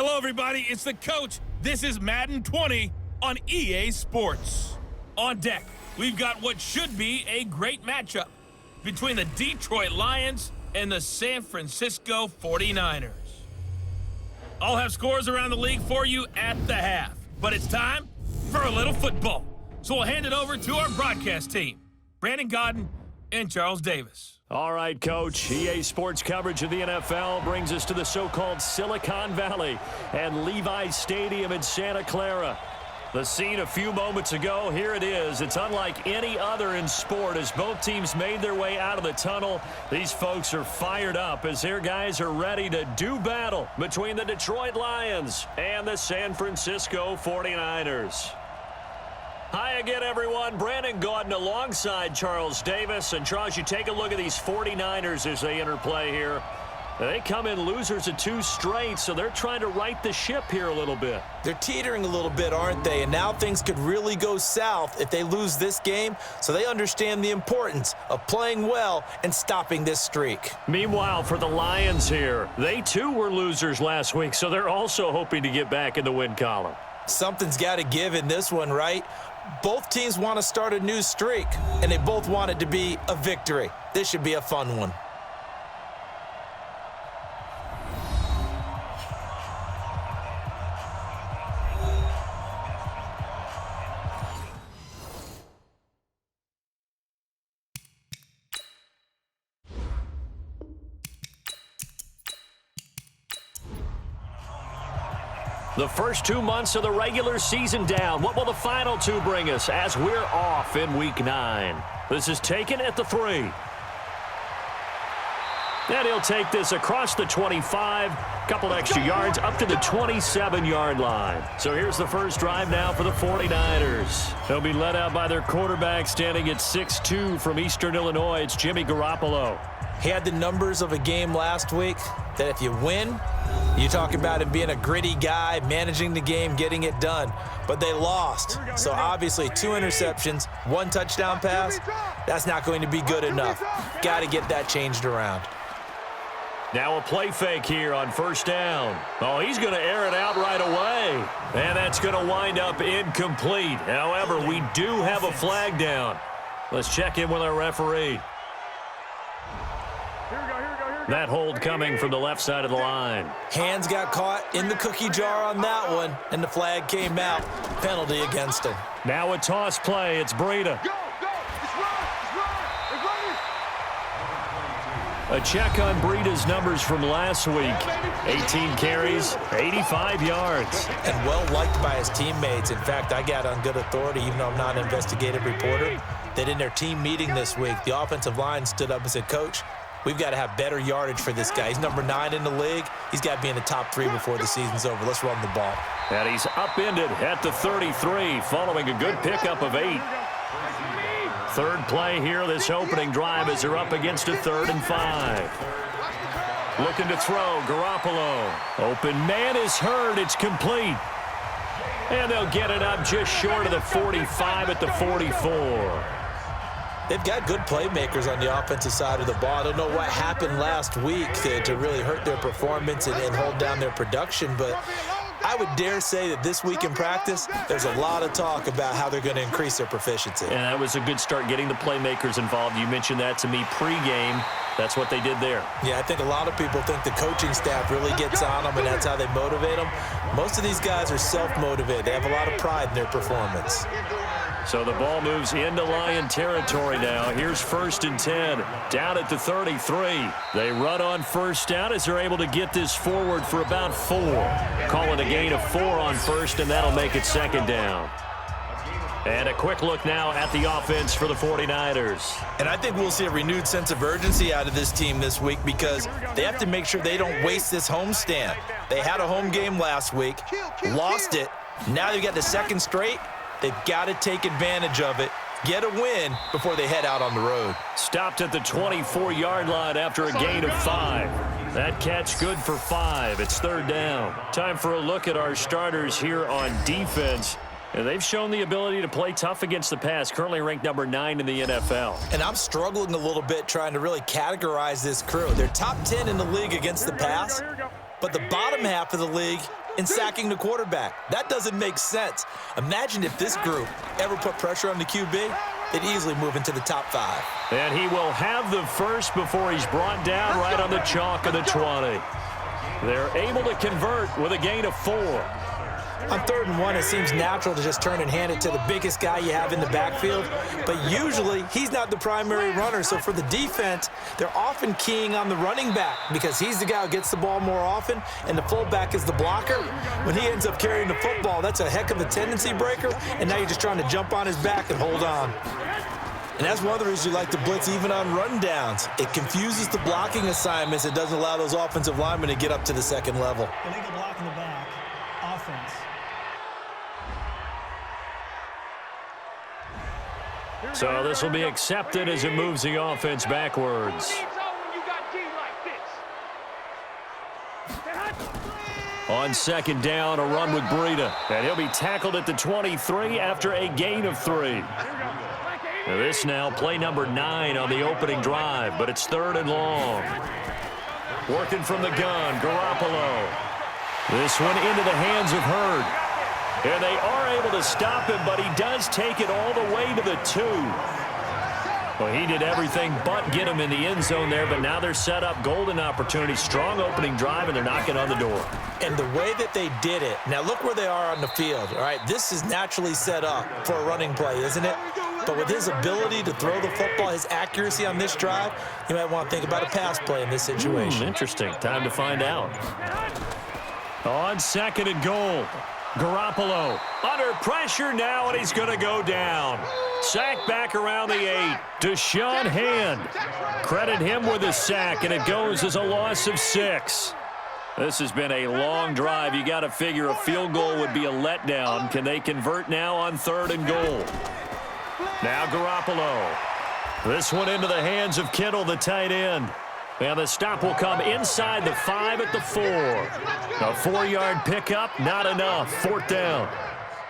Hello, everybody. It's the coach. This is Madden 20 on EA Sports. On deck, we've got what should be a great matchup between the Detroit Lions and the San Francisco 49ers. I'll have scores around the league for you at the half, but it's time for a little football. So we'll hand it over to our broadcast team, Brandon Godden and Charles Davis. All right, Coach. EA Sports coverage of the NFL brings us to the so-called Silicon Valley and Levi's Stadium in Santa Clara. The scene a few moments ago, here it is. It's unlike any other in sport as both teams made their way out of the tunnel. These folks are fired up as their guys are ready to do battle between the Detroit Lions and the San Francisco 49ers. Hi again, everyone. Brandon Gaudin alongside Charles Davis. And, Charles, you take a look at these 49ers as they interplay here. They come in losers of 2 straight, so they're trying to right the ship here a little bit. They're teetering a little bit, aren't they? And now things could really go south if they lose this game, so they understand the importance of playing well and stopping this streak. Meanwhile, for the Lions here, they too were losers last week, so they're also hoping to get back in the win column. Something's got to give in this one, right? Both teams want to start a new streak, and they both want it to be a victory. This should be a fun one. The first 2 months of the regular season down. What will the final 2 bring us as we're off in Week 9? This is taken at the 3. And he'll take this across the 25, couple extra yards up to the 27-yard line. So here's the first drive now for the 49ers. They'll be led out by their quarterback standing at 6'2" from Eastern Illinois. It's Jimmy Garoppolo. He had the numbers of a game last week that if you win, you talk about him being a gritty guy, managing the game, getting it done. But they lost. So obviously 2 interceptions, 1 touchdown pass, that's not going to be good enough. Got to get that changed around. Now a play fake here on first down. Oh, he's going to air it out right away. And that's going to wind up incomplete. However, we do have a flag down. Let's check in with our referee. That hold coming from the left side of the line. Hands got caught in the cookie jar on that one, and the flag came out. Penalty against him. Now a toss play. It's Breida. A check on Breida's numbers from last week. 18 carries, 85 yards. And well liked by his teammates. In fact, I got on good authority, even though I'm not an investigative reporter, that in their team meeting this week, the offensive line stood up and said, Coach, we've got to have better yardage for this guy. He's number 9 in the league. He's got to be in the top 3 before the season's over. Let's run the ball. And he's upended at the 33 following a good pickup of 8. Third play here, this opening drive as they're up against a 3rd and 5. Looking to throw, Garoppolo. Open man is heard, it's complete. And they'll get it up just short of the 45 at the 44. They've got good playmakers on the offensive side of the ball. I don't know what happened last week to really hurt their performance and hold down their production, but I would dare say that this week in practice, there's a lot of talk about how they're going to increase their proficiency. And that was a good start getting the playmakers involved. You mentioned that to me pregame. That's what they did there. Yeah, I think a lot of people think the coaching staff really gets on them, and that's how they motivate them. Most of these guys are self-motivated. They have a lot of pride in their performance. So the ball moves into Lion territory now. Here's 1st and 10, down at the 33. They run on first down as they're able to get this forward for about 4. Call it a gain of 4 on first, and that'll make it 2nd down. And a quick look now at the offense for the 49ers. And I think we'll see a renewed sense of urgency out of this team this week because they have to make sure they don't waste this homestand. They had a home game last week, lost it. Now they've got the 2nd straight. They've got to take advantage of it, get a win before they head out on the road. Stopped at the 24-yard line after a gain of 5. That catch good for 5. It's 3rd down. Time for a look at our starters here on defense. And they've shown the ability to play tough against the pass, currently ranked number 9 in the NFL. And I'm struggling a little bit trying to really categorize this crew. They're top 10 in the league against the pass, but the bottom half of the league in sacking the quarterback. That doesn't make sense. Imagine if this group ever put pressure on the QB, they'd easily move into the top 5. And he will have the first before he's brought down right on the chalk of the 20. They're able to convert with a gain of 4. On 3rd and 1, it seems natural to just turn and hand it to the biggest guy you have in the backfield. But usually, he's not the primary runner. So for the defense, they're often keying on the running back because he's the guy who gets the ball more often, and the fullback is the blocker. When he ends up carrying the football, that's a heck of a tendency breaker, and now you're just trying to jump on his back and hold on. And that's one of the reasons you like to blitz even on rundowns. It confuses the blocking assignments. It doesn't allow those offensive linemen to get up to the second level. Illegal block in the back. Offense. So this will be accepted as it moves the offense backwards. On 2nd down, a run with Breida. And he'll be tackled at the 23 after a gain of 3. This now play number 9 on the opening drive, but it's 3rd and long. Working from the gun, Garoppolo. This one into the hands of Hurd. And they are able to stop him, but he does take it all the way to the 2. Well, he did everything but get him in the end zone there, but now they're set up golden opportunity, strong opening drive, and they're knocking on the door. And the way that they did it, now look where they are on the field, all right? This is naturally set up for a running play, isn't it? But with his ability to throw the football, his accuracy on this drive, you might want to think about a pass play in this situation. Interesting. Time to find out. On 2nd and goal, Garoppolo under pressure now, and he's going to go down. Sack back around the 8. Deshaun Hand. Credit him with a sack, and it goes as a loss of 6. This has been a long drive. You got to figure a field goal would be a letdown. Can they convert now on 3rd and goal? Now Garoppolo. This one into the hands of Kittle, the tight end. And the stop will come inside the 5 at the 4. A 4-yard pickup, not enough. 4th down.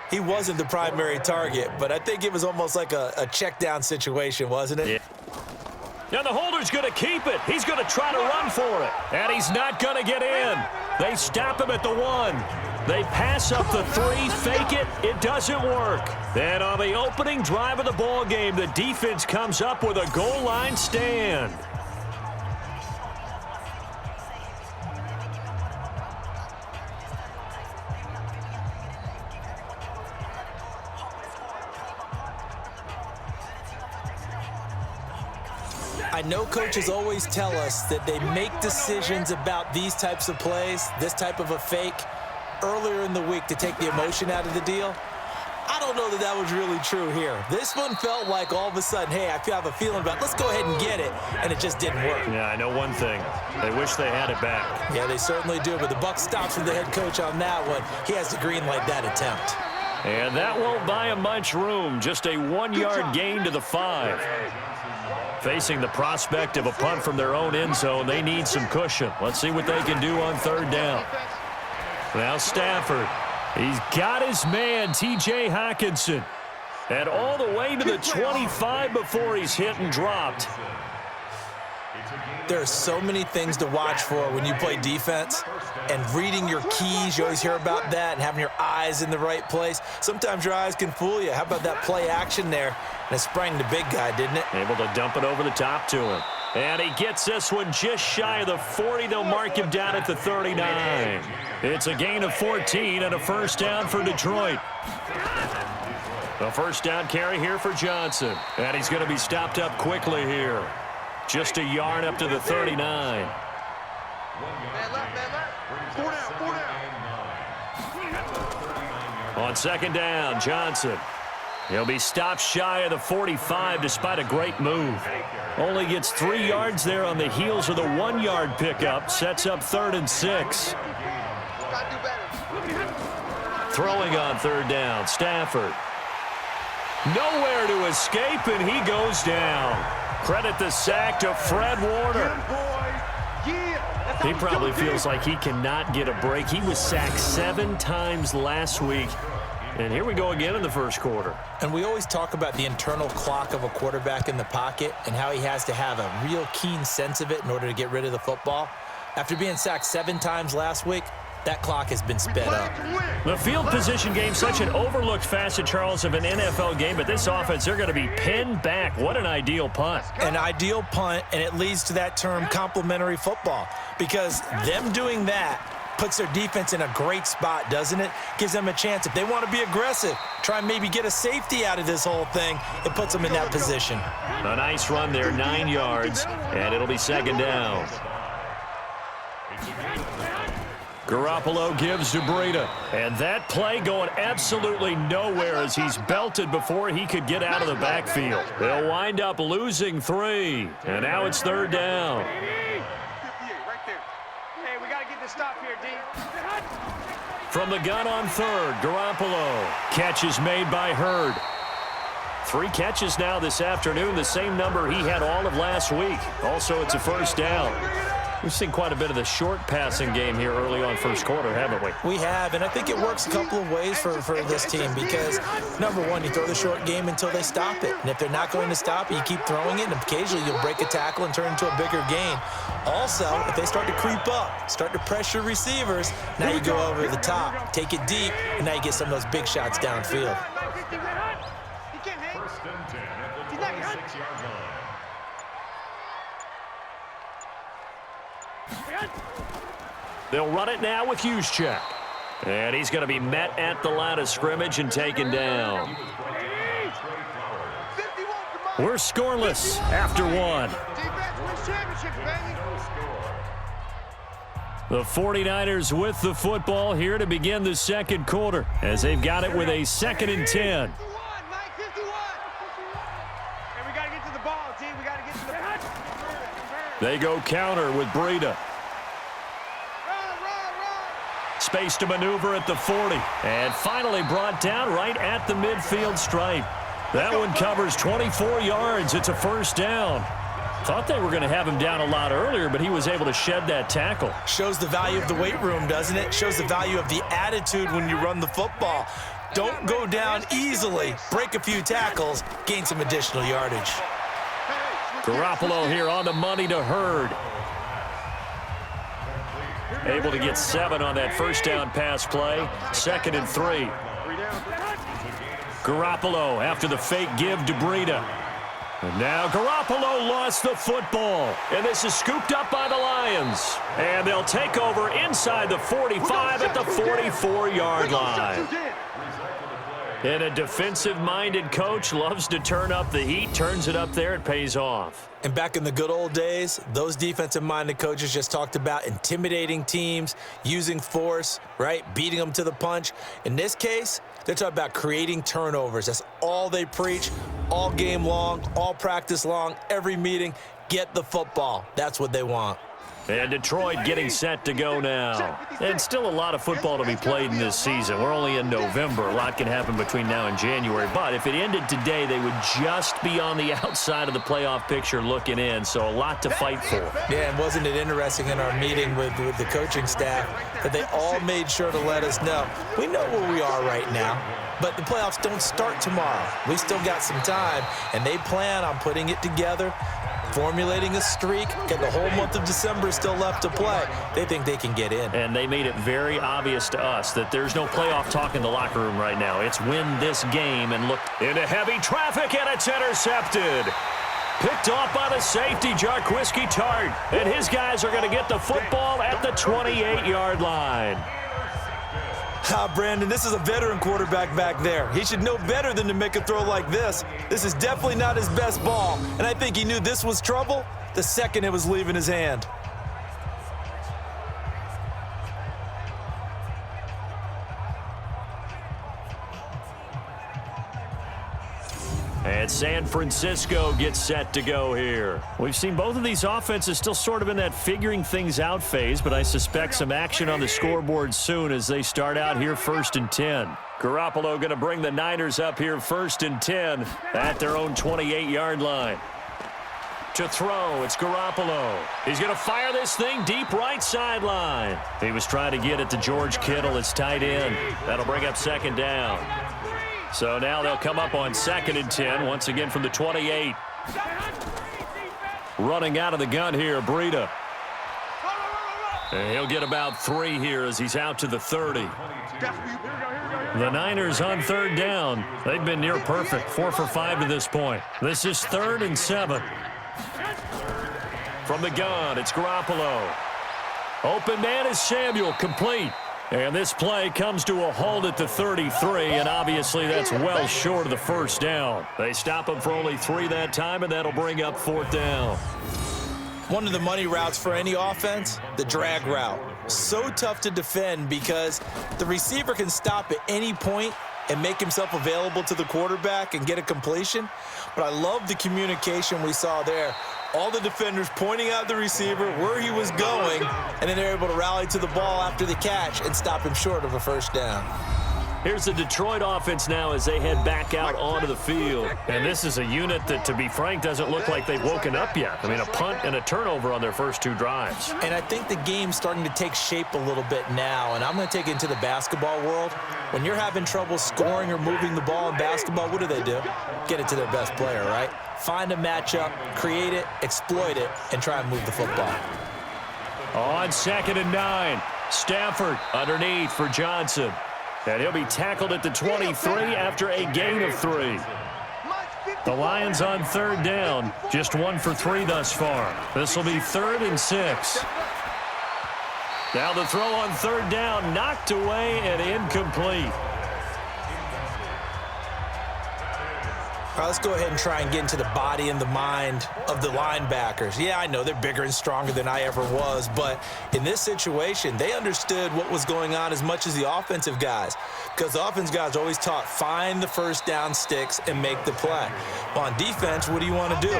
He wasn't the primary target, but I think it was almost like a check down situation, wasn't it? Yeah. And the holder's going to keep it. He's going to try to run for it. And he's not going to get in. They stop him at the 1. They pass up the 3, fake it. It doesn't work. Then on the opening drive of the ball game, the defense comes up with a goal line stand. I know coaches always tell us that they make decisions about these types of plays, this type of a fake, earlier in the week to take the emotion out of the deal. I don't know that that was really true here. This one felt like all of a sudden, hey, I have a feeling about, let's go ahead and get it, and it just didn't work. Yeah, I know one thing. They wish they had it back. Yeah, they certainly do, but the buck stops with the head coach on that one. He has to green light that attempt. And that won't buy him much room. Just a 1-yard gain to the 5. Facing the prospect of a punt from their own end zone, they need some cushion. Let's see what they can do on 3rd down. Now Stafford. He's got his man, T.J. Hockenson. And all the way to the 25 before he's hit and dropped. There are so many things to watch for when you play defense. And reading your keys, you always hear about that, and having your eyes in the right place. Sometimes your eyes can fool you. How about that play action there? And it sprang the big guy, didn't it? Able to dump it over the top to him. And he gets this one just shy of the 40. They'll mark him down at the 39. It's a gain of 14 and a 1st down for Detroit. The 1st down carry here for Johnson. And he's going to be stopped up quickly here. Just a yard up to the 39. On 2nd down, Johnson. He'll be stopped shy of the 45 despite a great move. Only gets 3 yards there on the heels of the 1-yard pickup. Sets up 3rd and 6. Throwing on 3rd down, Stafford. Nowhere to escape, and he goes down. Credit the sack to Fred Warner. He probably feels like he cannot get a break. He was sacked 7 times last week. And here we go again in the 1st quarter. And we always talk about the internal clock of a quarterback in the pocket and how he has to have a real keen sense of it in order to get rid of the football. After being sacked 7 times last week, that clock has been sped up. The field position game, such an overlooked facet, Charles, of an NFL game, but this offense, they're going to be pinned back. What an ideal punt. An ideal punt, and it leads to that term complementary football, because them doing that puts their defense in a great spot, doesn't it? Gives them a chance. If they want to be aggressive, try and maybe get a safety out of this whole thing, it puts them in that position. A nice run there, 9 yards, and it'll be second down. Garoppolo gives to Breida, and that play going absolutely nowhere as he's belted before he could get out of the backfield. They'll wind up losing 3, and now it's third down. From the gun on third, Garoppolo. Catch is made by Hurd. 3 catches now this afternoon, the same number he had all of last week. Also, it's a first down. We've seen quite a bit of the short passing game here early on first quarter, haven't we? We have, and I think it works a couple of ways for this team because, number one, you throw the short game until they stop it. And if they're not going to stop it, you keep throwing it, and occasionally you'll break a tackle and turn into a bigger gain. Also, if they start to creep up, start to pressure receivers, now you go over the top, take it deep, and now you get some of those big shots downfield. First and 10 at the 26-yard line. They'll run it now with Juszczyk. And he's going to be met at the line of scrimmage and taken down. We're scoreless after 1. The 49ers with the football here to begin the second quarter as they've got it with a 2nd and 10. They go counter with Breida. Space to maneuver at the 40. And finally brought down right at the midfield stripe. That one covers 24 yards. It's a first down. Thought they were going to have him down a lot earlier, but he was able to shed that tackle. Shows the value of the weight room, doesn't it? Shows the value of the attitude when you run the football. Don't go down easily. Break a few tackles. Gain some additional yardage. Garoppolo here on the money to Hurd. Able to get 7 on that first down pass play. 2nd and 3. Garoppolo after the fake give to Breida. And now Garoppolo lost the football. And this is scooped up by the Lions. And they'll take over inside the 45 at the 44-yard line. And a defensive-minded coach loves to turn up the heat, turns it up there, it pays off. And back in the good old days, those defensive-minded coaches just talked about intimidating teams, using force, right, beating them to the punch. In this case, they're talking about creating turnovers. That's all they preach, all game long, all practice long, every meeting. Get the football. That's what they want. And Detroit getting set to go now. And still a lot of football to be played in this season. We're only in November. A lot can happen between now and January. But if it ended today, they would just be on the outside of the playoff picture looking in. So a lot to fight for. Yeah, and wasn't it interesting in our meeting with the coaching staff that they all made sure to let us know, we know where we are right now, but the playoffs don't start tomorrow. We still got some time, and they plan on putting it together, formulating a streak, got the whole month of December still left to play. They think they can get in. And they made it very obvious to us that there's no playoff talk in the locker room right now. It's win this game and look into heavy traffic, and it's intercepted. Picked off by the safety, Jarquiski Tart. And his guys are going to get the football at the 28-yard line. Brandon, this is a veteran quarterback back there. He should know better than to make a throw like this. This is definitely not his best ball, and I think he knew this was trouble the second it was leaving his hand. And San Francisco gets set to go here. We've seen both of these offenses still sort of in that figuring things out phase, but I suspect some action on the scoreboard soon as they start out here 1st and 10. Garoppolo going to bring the Niners up here 1st and 10 at their own 28-yard line. To throw, it's Garoppolo. He's going to fire this thing deep right sideline. He was trying to get it to George Kittle. It's tight end. That'll bring up 2nd down. So now they'll come up on 2nd and 10, once again from the 28. Running out of the gun here, Breida. And he'll get about 3 here as he's out to the 30. The Niners on 3rd down. They've been near perfect, 4 for 5 to this point. This is 3rd and 7. From the gun, it's Garoppolo. Open man is Samuel, complete. And this play comes to a halt at the 33, and obviously that's well short of the first down. They stop him for only 3 that time, and that'll bring up 4th down. One of the money routes for any offense, the drag route. So tough to defend because the receiver can stop at any point and make himself available to the quarterback and get a completion. But I love the communication we saw there. All the defenders pointing out the receiver, where he was going, and then they're able to rally to the ball after the catch and stop him short of a first down. Here's the Detroit offense now as they head back out onto the field. And this is a unit that, to be frank, doesn't look like they've woken up yet. I mean, a punt and a turnover on their first 2 drives. And I think the game's starting to take shape a little bit now, and I'm going to take it into the basketball world. When you're having trouble scoring or moving the ball in basketball, what do? Get it to their best player, right? Find a matchup, create it, exploit it, and try and move the football. On 2nd and 9, Stafford underneath for Johnson. And he'll be tackled at the 23 after a gain of 3. The Lions on 3rd down, just 1 for 3 thus far. This will be 3rd and 6. Now the throw on 3rd down, knocked away and incomplete. All right, let's go ahead and try and get into the body and the mind of the linebackers. Yeah, I know they're bigger and stronger than I ever was, but in this situation, they understood what was going on as much as the offensive guys, because the offensive guys always taught, find the first down sticks and make the play. Well, on defense, what do you want to do?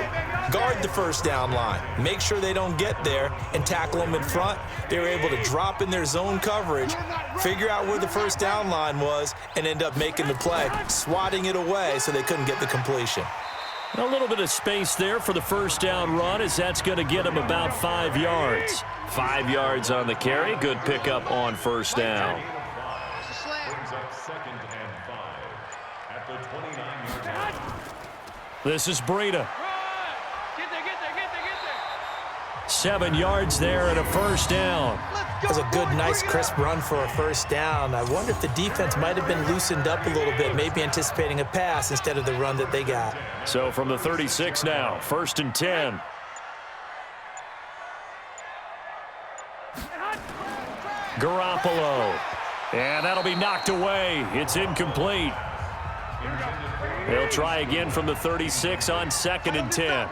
Guard the first down line. Make sure they don't get there and tackle them in front. They were able to drop in their zone coverage, figure out where the first down line was, and end up making the play, swatting it away so they couldn't get the completion. A little bit of space there for the first down run, as that's going to get him about 5 yards. 5 yards on the carry. Good pickup on first down. Brings up 2nd and 5 at the 29-yard line. This is Breida. 7 yards there and a first down. That was a good, nice, crisp run for a first down. I wonder if the defense might have been loosened up a little bit, maybe anticipating a pass instead of the run that they got. So from the 36 now, 1st and 10. Garoppolo. And that'll be knocked away. It's incomplete. They'll try again from the 36 on 2nd and 10.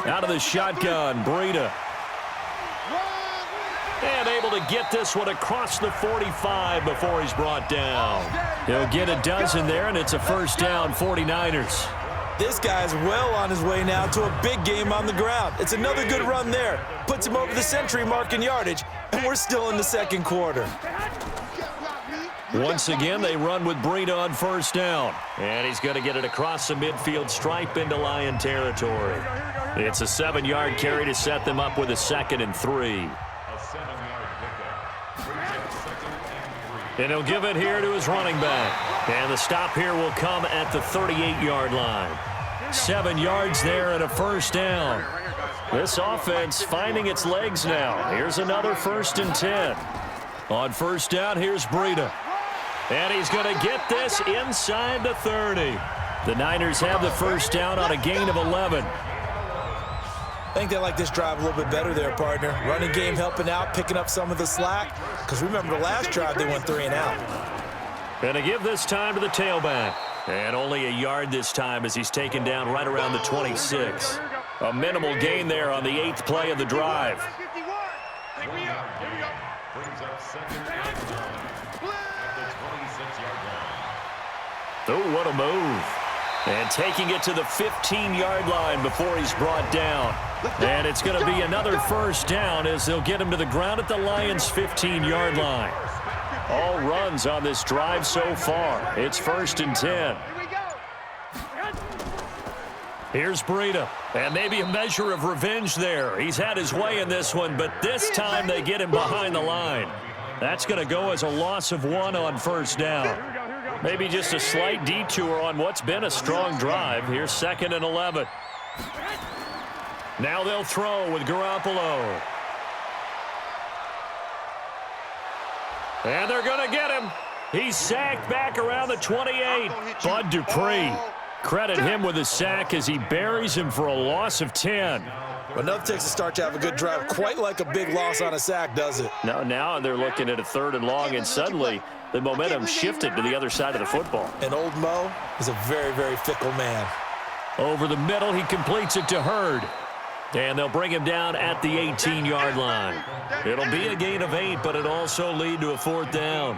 Out of the shotgun, Breida. And able to get this one across the 45 before he's brought down. He'll get a dozen there, and it's a first down, 49ers. This guy's well on his way now to a big game on the ground. It's another good run there. Puts him over the century mark in yardage, and we're still in the 2nd quarter. Once again, they run with Breida on first down. And he's going to get it across the midfield stripe into Lion territory. It's a 7-yard carry to set them up with a 2nd and 3. A 7-yard pickup. Brings up 2nd and 3. And he'll give it here to his running back. And the stop here will come at the 38-yard line. 7 yards there and a first down. This offense finding its legs now. Here's another 1st and 10. On first down, here's Breida. And he's going to get this inside the 30. The Niners have the first down on a gain of 11. I think they like this drive a little bit better there, partner. Running game helping out, picking up some of the slack. Because remember, the last drive, they went 3 and out. Going to give this time to the tailback. And only a yard this time as he's taken down right around the 26. A minimal gain there on the 8th play of the drive. Brings up 2nd and 9 at the 26-yard line. Oh, what a move. And taking it to the 15-yard line before he's brought down. And it's going to be another first down as they'll get him to the ground at the Lions' 15-yard line. All runs on this drive so far. It's 1st and 10. Here's Breida. And maybe a measure of revenge there. He's had his way in this one, but this time they get him behind the line. That's going to go as a loss of 1 on first down. Maybe just a slight detour on what's been a strong drive. Here's 2nd and 11. Now they'll throw with Garoppolo. And they're going to get him. He's sacked back around the 28. Bud Dupree. Credit him with a sack as he buries him for a loss of 10. Well, nothing takes a start to have a good drive. Quite like a big loss on a sack, does it? Now they're looking at a 3rd and long, and suddenly the momentum shifted to the other side of the football. And old Mo is a very, very fickle man. Over the middle, he completes it to Hurd. And they'll bring him down at the 18-yard line. It'll be a gain of 8, but it'll also lead to a 4th down.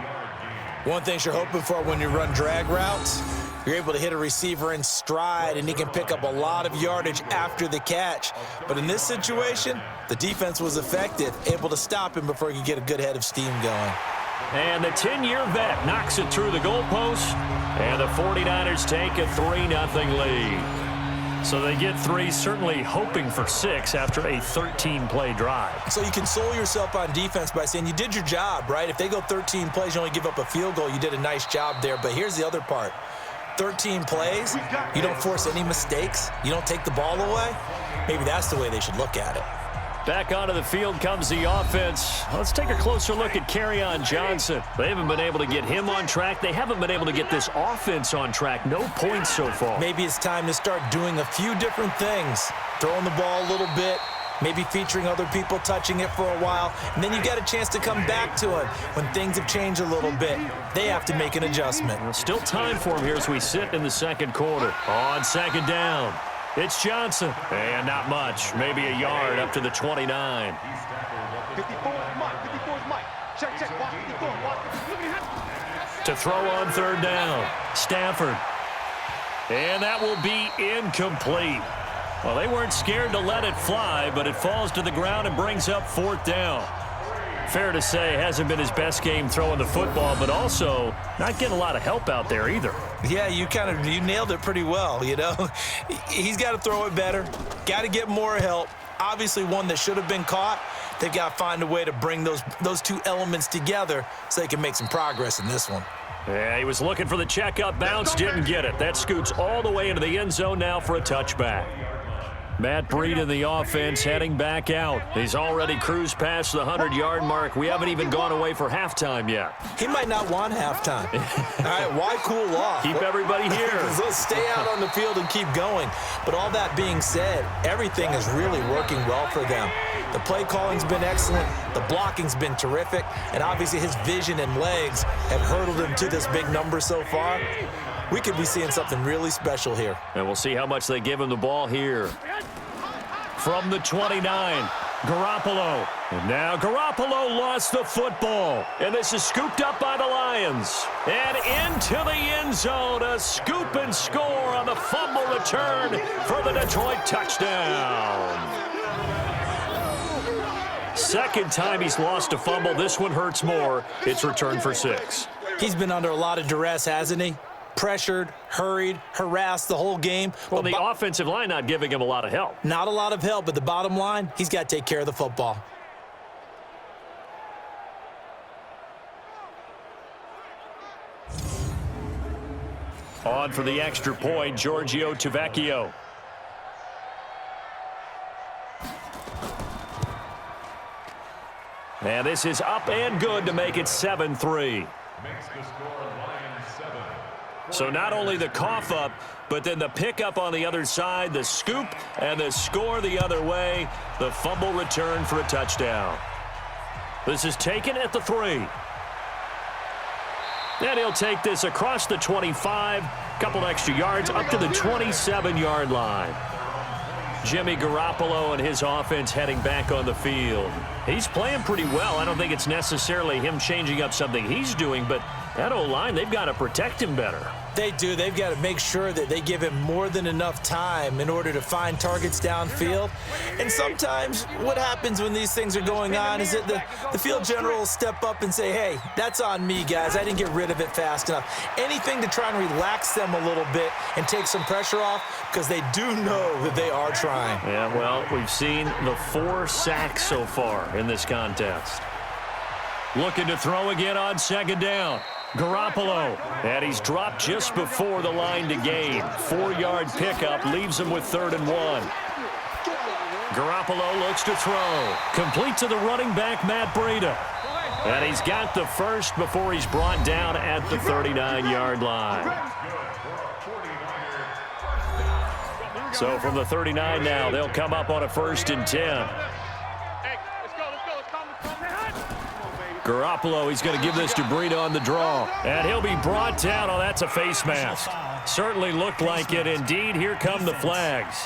One thing you're hoping for when you run drag routes, you're able to hit a receiver in stride, and he can pick up a lot of yardage after the catch. But in this situation, the defense was effective, able to stop him before he could get a good head of steam going. And the 10-year vet knocks it through the goalpost, and the 49ers take a 3-0 lead. So they get 3, certainly hoping for 6 after a 13-play drive. So you console yourself on defense by saying you did your job, right? If they go 13 plays, you only give up a field goal, you did a nice job there. But here's the other part. 13 plays, you don't force any mistakes, you don't take the ball away. Maybe that's the way they should look at it. Back onto the field comes the offense. Let's take a closer look at Kerryon Johnson. They haven't been able to get him on track. They haven't been able to get this offense on track. No points so far. Maybe it's time to start doing a few different things. Throwing the ball a little bit, maybe featuring other people touching it for a while, and then you get a chance to come back to it when things have changed a little bit. They have to make an adjustment. Well, still time for him here as we sit in the 2nd quarter. On 2nd down. It's Johnson. And not much. Maybe a yard up to the 29. 54 is Mike. Check. Watch 54. To throw on 3rd down. Stafford. And that will be incomplete. Well, they weren't scared to let it fly, but it falls to the ground and brings up 4th down. Fair to say, hasn't been his best game throwing the football, but also not getting a lot of help out there either. Yeah, you nailed it pretty well, you know. He's got to throw it better, got to get more help. Obviously one that should have been caught. They've got to find a way to bring those 2 elements together so they can make some progress in this one. Yeah, he was looking for the checkup bounce, didn't get it. That scoots all the way into the end zone now for a touchback. Matt Breed in the offense heading back out. He's already cruised past the 100-yard mark. We haven't even gone away for halftime yet. He might not want halftime. All right, why cool off? Keep everybody here. Let's stay out on the field and keep going. But all that being said, everything is really working well for them. The play calling's been excellent. The blocking's been terrific. And obviously his vision and legs have hurdled him to this big number so far. We could be seeing something really special here. And we'll see how much they give him the ball here. From the 29, Garoppolo. And now Garoppolo lost the football. And this is scooped up by the Lions. And into the end zone, a scoop and score on the fumble return for the Detroit touchdown. Second time he's lost a fumble. This one hurts more. It's returned for 6. He's been under a lot of duress, hasn't he? Pressured, hurried, harassed the whole game. Well, the offensive line not giving him a lot of help. Not a lot of help, but the bottom line, he's got to take care of the football. On for the extra point, Giorgio Tavecchio. And this is up and good to make it 7-3. So not only the cough up, but then the pickup on the other side, the scoop, and the score the other way. The fumble return for a touchdown. This is taken at the 3. And he'll take this across the 25, couple extra yards, up to the 27-yard line. Jimmy Garoppolo and his offense heading back on the field. He's playing pretty well. I don't think it's necessarily him changing up something he's doing, but that O-line, they've got to protect him better. They do. They've got to make sure that they give him more than enough time in order to find targets downfield. And sometimes what happens when these things are going on is that the field general will step up and say, hey, that's on me, guys. I didn't get rid of it fast enough. Anything to try and relax them a little bit and take some pressure off, because they do know that they are trying. Yeah, well, we've seen the 4 sacks so far in this contest. Looking to throw again on 2nd down. Garoppolo, and he's dropped just before the line to gain. 4-yard pickup leaves him with 3rd and 1. Garoppolo looks to throw. Complete to the running back, Matt Breida. And he's got the first before he's brought down at the 39-yard line. So from the 39 now, they'll come up on a 1st and 10. Garoppolo, he's going to give this to Breida on the draw. And he'll be brought down. Oh, that's a face mask. Certainly looked like it. Indeed, here come the flags.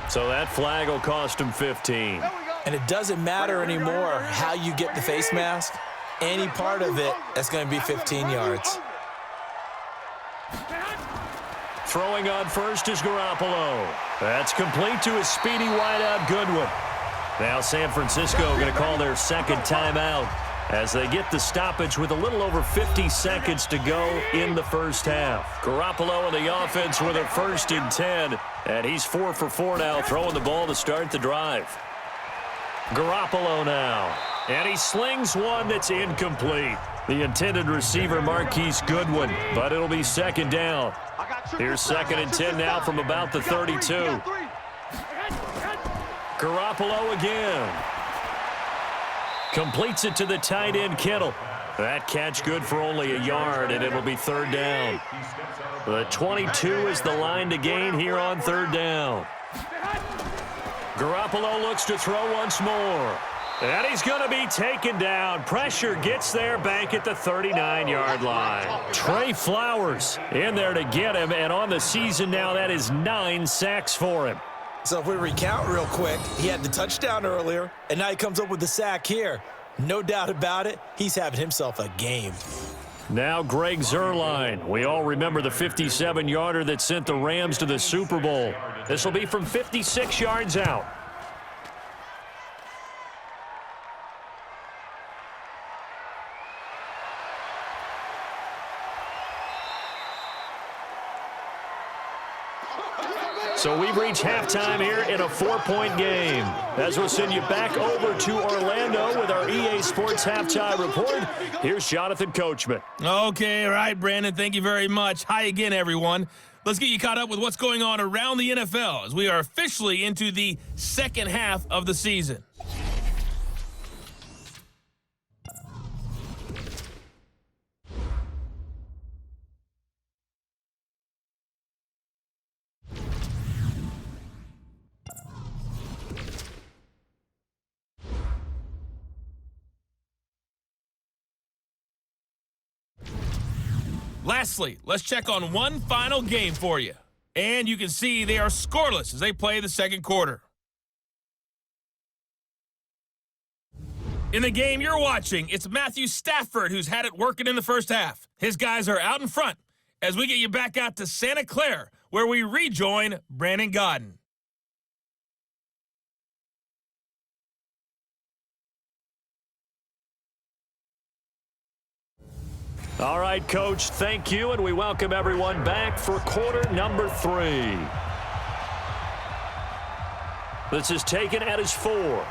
So that flag will cost him 15. And it doesn't matter anymore how you get the face mask. Any part of it, that's going to be 15 yards. Throwing on first is Garoppolo. That's complete to his speedy wideout, Goodwin. Now San Francisco going to call their second timeout as they get the stoppage with a little over 50 seconds to go in the first half. Garoppolo and the offense with a 1st and 10, and he's 4 for 4 now, throwing the ball to start the drive. Garoppolo now, and he slings one that's incomplete. The intended receiver, Marquise Goodwin, but it'll be 2nd down. Here's 2nd and 10 now from about the 32. Garoppolo again. Completes it to the tight end, Kittle. That catch good for only a yard, and it'll be 3rd down. The 22 is the line to gain here on 3rd down. Garoppolo looks to throw once more. And he's going to be taken down. Pressure gets there back at the 39-yard line. Trey Flowers in there to get him, and on the season now, that is 9 sacks for him. So if we recount real quick, he had the touchdown earlier, and now he comes up with the sack here. No doubt about it, he's having himself a game. Now Greg Zuerlein. We all remember the 57-yarder that sent the Rams to the Super Bowl. This will be from 56 yards out. So we've reached halftime here in a 4-point game. As we'll send you back over to Orlando with our EA Sports Halftime Report, here's Jonathan Coachman. Okay, all right, Brandon, thank you very much. Hi again, everyone. Let's get you caught up with what's going on around the NFL as we are officially into the second half of the season. Lastly, let's check on one final game for you. And you can see they are scoreless as they play the second quarter. In the game you're watching, it's Matthew Stafford who's had it working in the first half. His guys are out in front as we get you back out to Santa Clara, where we rejoin Brandon Gaudin. All right, Coach, thank you, and we welcome everyone back for quarter number 3. This is taken at his 4.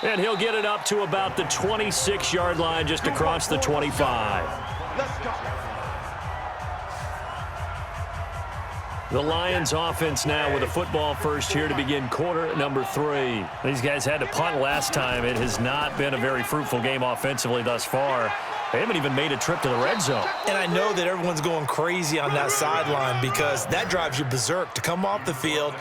And he'll get it up to about the 26-yard line just across the 25. Let's go. The Lions offense now with a football first here to begin quarter number 3. These guys had to punt last time. It has not been a very fruitful game offensively thus far. They haven't even made a trip to the red zone. And I know that everyone's going crazy on that sideline because that drives you berserk to come off the field,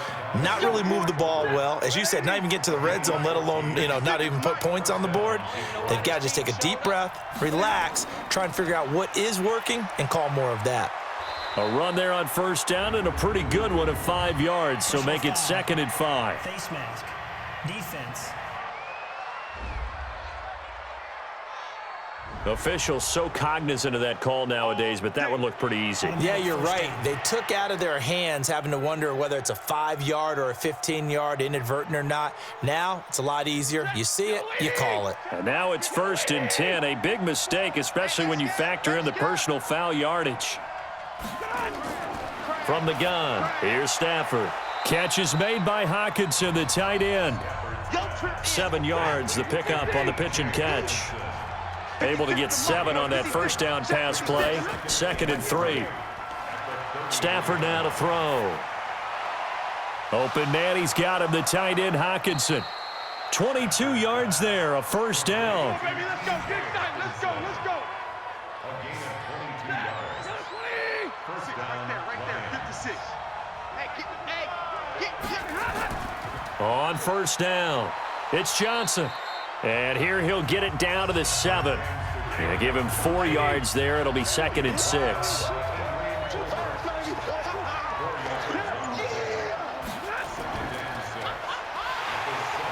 not really move the ball well. As you said, not even get to the red zone, let alone, not even put points on the board. They've got to just take a deep breath, relax, try and figure out what is working and call more of that. A run there on first down and a pretty good one of 5 yards, so make it 2nd and 5. Face mask. Defense. Officials so cognizant of that call nowadays, but that one looked pretty easy. Yeah, you're right. They took out of their hands having to wonder whether it's a 5-yard or a 15-yard, inadvertent or not. Now it's a lot easier. You see it, you call it. And now it's 1st and 10, a big mistake, especially when you factor in the personal foul yardage. From the gun, here's Stafford. Catch is made by Hockenson, the tight end. 7 yards, the pickup on the pitch and catch. Able to get 7 on that first down pass play. 2nd and 3. Stafford now to throw. Open man, he's got him, the tight end Hockenson. 22 yards there, a first down. Baby, let's go. Big time. Let's go. Let's go. A gain of 22 yards. First down, Right there. 56. On first down, it's Johnson. And here he'll get it down to the 7. Gonna give him 4 yards there. It'll be 2nd and 6.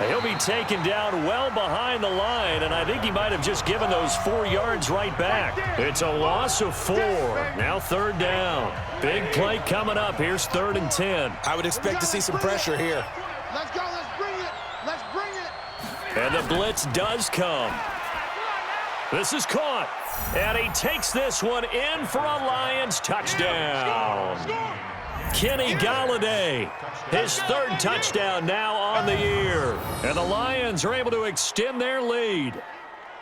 He'll be taken down well behind the line, and I think he might have just given those 4 yards right back. It's a loss of 4. Now 3rd down. Big play coming up. Here's 3rd and 10. I would expect to see some pressure here. Let's go. Let's bring it. Let's bring it. And the blitz does come. This is caught. And he takes this one in for a Lions touchdown. Kenny Golladay, his 3rd touchdown now on the year. And the Lions are able to extend their lead.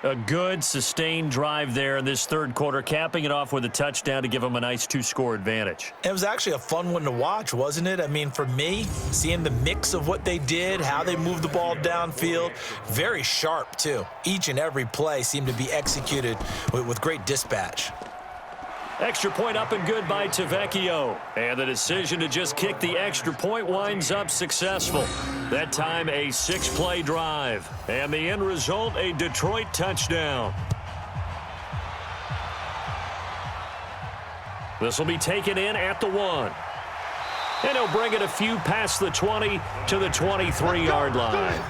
A good, sustained drive there in this 3rd quarter, capping it off with a touchdown to give them a nice 2-score advantage. It was actually a fun one to watch, wasn't it? I mean, for me, seeing the mix of what they did, how they moved the ball downfield, very sharp, too. Each and every play seemed to be executed with great dispatch. Extra point up and good by Tavecchio. And the decision to just kick the extra point winds up successful. That time a 6-play drive. And the end result, a Detroit touchdown. This will be taken in at the 1. And he'll bring it a few past the 20 to the 23-yard line.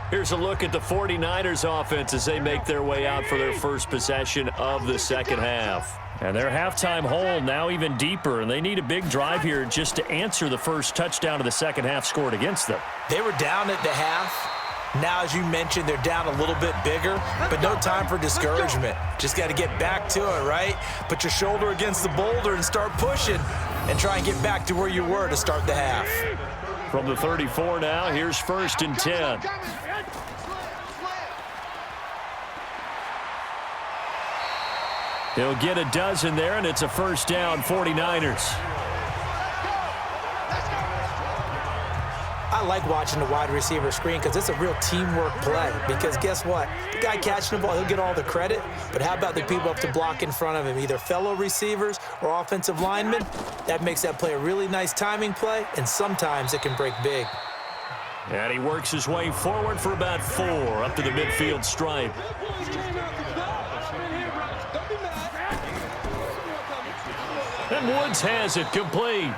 Here's a look at the 49ers offense as they make their way out for their first possession of the second half. And their halftime hole now even deeper, and they need a big drive here just to answer the first touchdown of the second half scored against them. They were down at the half. Now, as you mentioned, they're down a little bit bigger, but no time for discouragement. Just got to get back to it, right? Put your shoulder against the boulder and start pushing and try and get back to where you were to start the half. From the 34 now, here's 1st and 10. He'll get a dozen there, and it's a first down, 49ers. I like watching the wide receiver screen because it's a real teamwork play. Because guess what? The guy catching the ball, he'll get all the credit. But how about the people up to block in front of him, either fellow receivers or offensive linemen? That makes that play a really nice timing play, and sometimes it can break big. And he works his way forward for about 4 up to the midfield stripe. And Woods has it complete.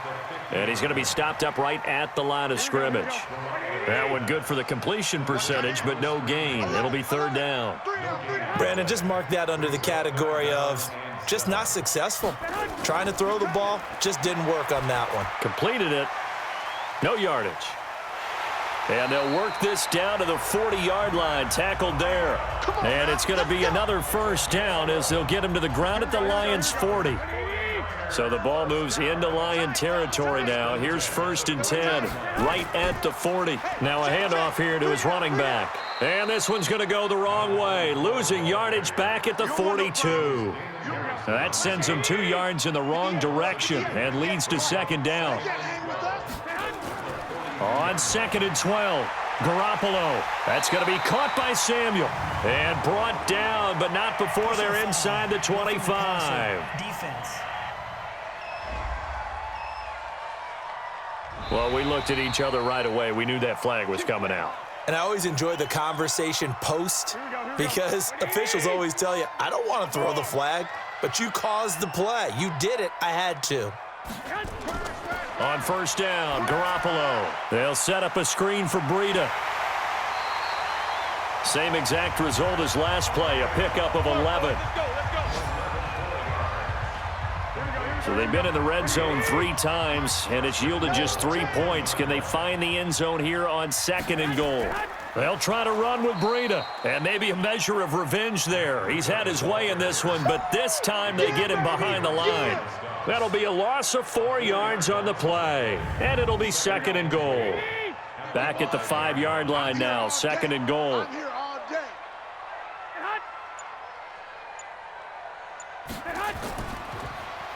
And he's going to be stopped up right at the line of scrimmage. That one good for the completion percentage, but no gain. It'll be 3rd down. Brandon, just mark that under the category of just not successful. Trying to throw the ball, just didn't work on that one. Completed it. No yardage. And they'll work this down to the 40-yard line, tackled there. And it's going to be another first down as they'll get him to the ground at the Lions' 40. So the ball moves into Lion territory now. Here's 1st and 10, right at the 40. Now a handoff here to his running back. And this one's going to go the wrong way, losing yardage back at the 42. That sends him 2 yards in the wrong direction and leads to 2nd down. On 2nd and 12, Garoppolo. That's going to be caught by Samuel and brought down, but not before they're inside the 25. Defense. Well, we looked at each other right away. We knew that flag was coming out. And I always enjoy the conversation post because officials always tell you, I don't want to throw the flag, but you caused the play. You did it. I had to. On 1st down, Garoppolo. They'll set up a screen for Breida. Same exact result as last play, a pickup of 11. So they've been in the red zone 3 times, and it's yielded just 3 points. Can they find the end zone here on 2nd and goal? They'll try to run with Breida, and maybe a measure of revenge there. He's had his way in this one, but this time they get him behind the line. That'll be a loss of 4 yards on the play, and it'll be 2nd and goal. Back at the 5-yard line now, 2nd and goal.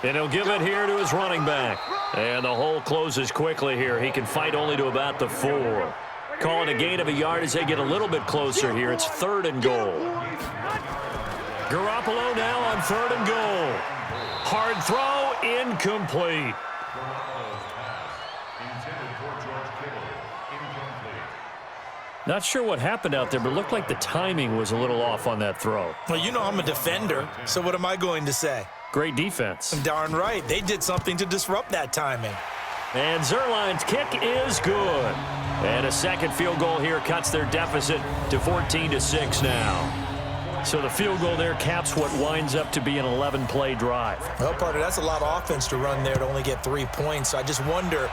And he'll give it here to his running back. And the hole closes quickly here. He can fight only to about the 4. Call it a gain of a yard as they get a little bit closer here. It's 3rd and goal. Garoppolo now on 3rd and goal. Hard throw, incomplete. Not sure what happened out there, but it looked like the timing was a little off on that throw. Well, you know I'm a defender, so what am I going to say? Great defense. Darn right. They did something to disrupt that timing. And Zuerlein's kick is good. And a second field goal here cuts their deficit to 14-6 now. So the field goal there caps what winds up to be an 11-play drive. Well, partner, that's a lot of offense to run there to only get 3 points. So I just wonder,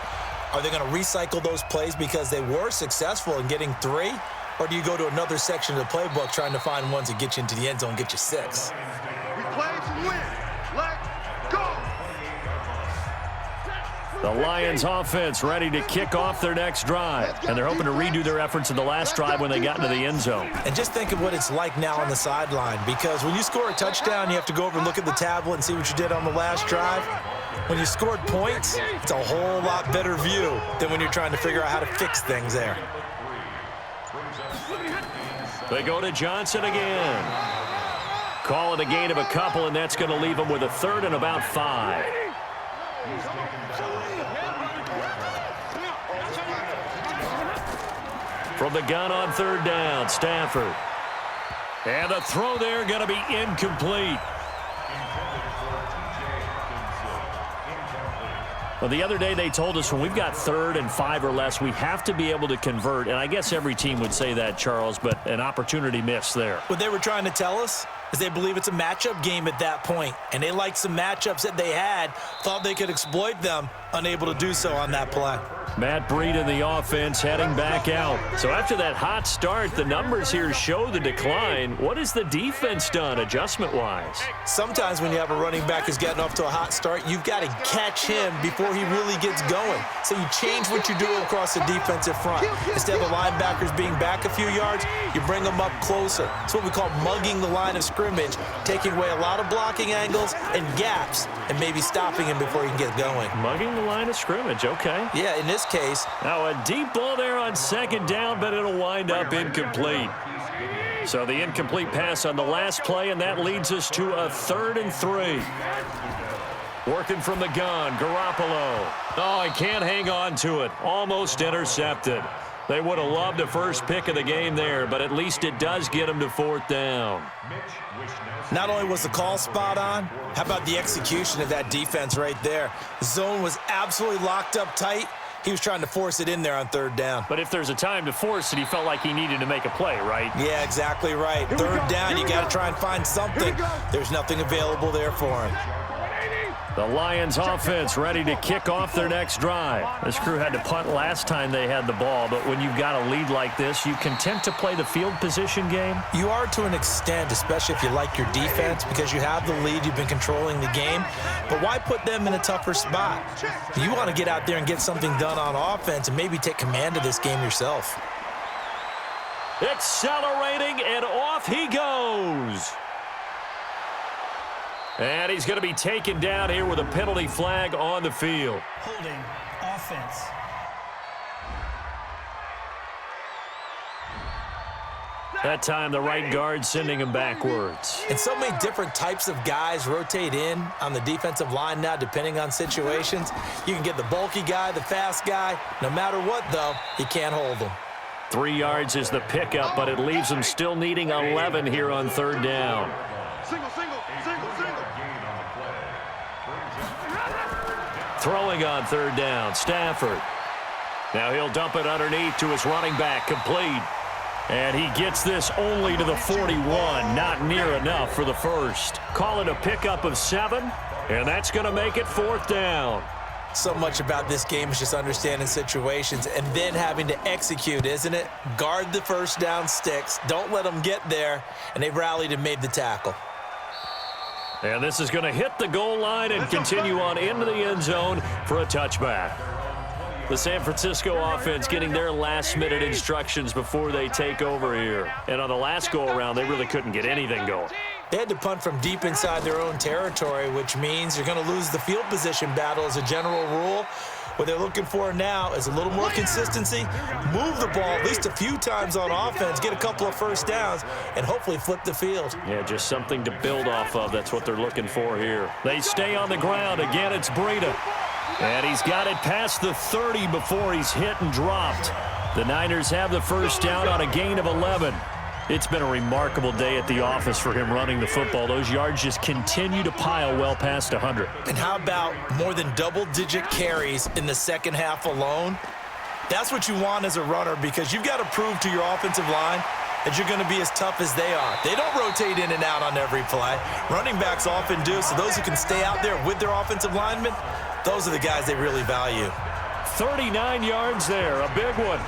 are they going to recycle those plays because they were successful in getting 3? Or do you go to another section of the playbook trying to find ones that get you into the end zone and get you 6? We play to win. Let's go. The Lions offense ready to kick off their next drive. And they're hoping to redo their efforts in the last drive when they got into the end zone. And just think of what it's like now on the sideline, because when you score a touchdown, you have to go over and look at the tablet and see what you did on the last drive. When you scored points, it's a whole lot better view than when you're trying to figure out how to fix things there. They go to Johnson again. Call it a gain of a couple, and that's going to leave them with a 3rd and about 5. From the gun on 3rd down, Stafford. And the throw there going to be incomplete. Well, the other day they told us when we've got 3rd and 5 or less, we have to be able to convert. And I guess every team would say that, Charles, but an opportunity missed there. What they were trying to tell us is they believe it's a matchup game at that point, and they liked some matchups that they had, thought they could exploit them, unable to do so on that play. Matt Breed in the offense heading back out. So after that hot start, the numbers here show the decline. What has the defense done adjustment-wise? Sometimes when you have a running back who's getting off to a hot start, you've got to catch him before he really gets going. So you change what you're doing across the defensive front. Instead of the linebackers being back a few yards, you bring them up closer. It's what we call mugging the line of scrimmage, taking away a lot of blocking angles and gaps and maybe stopping him before he can get going. Mugging the line of scrimmage, okay. Yeah, in this case. Now a deep ball there on 2nd down, but it'll wind up incomplete. So the incomplete pass on the last play, and that leads us to a 3rd and 3. Working from the gun, Garoppolo. Oh, he can't hang on to it. Almost intercepted. They would have loved the first pick of the game there, but at least it does get him to 4th down. Not only was the call spot on, how about the execution of that defense right there? The zone was absolutely locked up tight. He was trying to force it in there on 3rd down. But if there's a time to force it, he felt like he needed to make a play, right? Yeah, exactly right. 3rd down, you got to try and find something. There's nothing available there for him. The Lions offense ready to kick off their next drive. This crew had to punt last time they had the ball, but when you've got a lead like this, you content to play the field position game? You are to an extent, especially if you like your defense, because you have the lead, you've been controlling the game. But why put them in a tougher spot? You want to get out there and get something done on offense and maybe take command of this game yourself. Accelerating, and off he goes. And he's going to be taken down here with a penalty flag on the field. Holding offense. That time the right guard sending him backwards. And so many different types of guys rotate in on the defensive line now, depending on situations. You can get the bulky guy, the fast guy. No matter what, though, you can't hold them. 3 yards is the pickup, but it leaves them still needing 11 here on 3rd down. Single, single, single, single. Throwing on 3rd down, Stafford. Now he'll dump it underneath to his running back, complete. And he gets this only to the 41, not near enough for the first. Call it a pickup of 7, and that's going to make it 4th down. So much about this game is just understanding situations and then having to execute, isn't it? Guard the first down sticks. Don't let them get there. And they rallied and made the tackle. And this is going to hit the goal line and continue on into the end zone for a touchback. The San Francisco offense getting their last-minute instructions before they take over here. And on the last go-around, they really couldn't get anything going. They had to punt from deep inside their own territory, which means you're going to lose the field position battle as a general rule. What they're looking for now is a little more consistency, move the ball at least a few times on offense, get a couple of first downs, and hopefully flip the field. Yeah, just something to build off of. That's what they're looking for here. They stay on the ground. Again, it's Breida. And he's got it past the 30 before he's hit and dropped. The Niners have the first down on a gain of 11. It's been a remarkable day at the office for him running the football. Those yards just continue to pile well past 100. And how about more than double-digit carries in the second half alone? That's what you want as a runner, because you've got to prove to your offensive line that you're going to be as tough as they are. They don't rotate in and out on every play. Running backs often do, so those who can stay out there with their offensive linemen, those are the guys they really value. 39 yards there, a big one.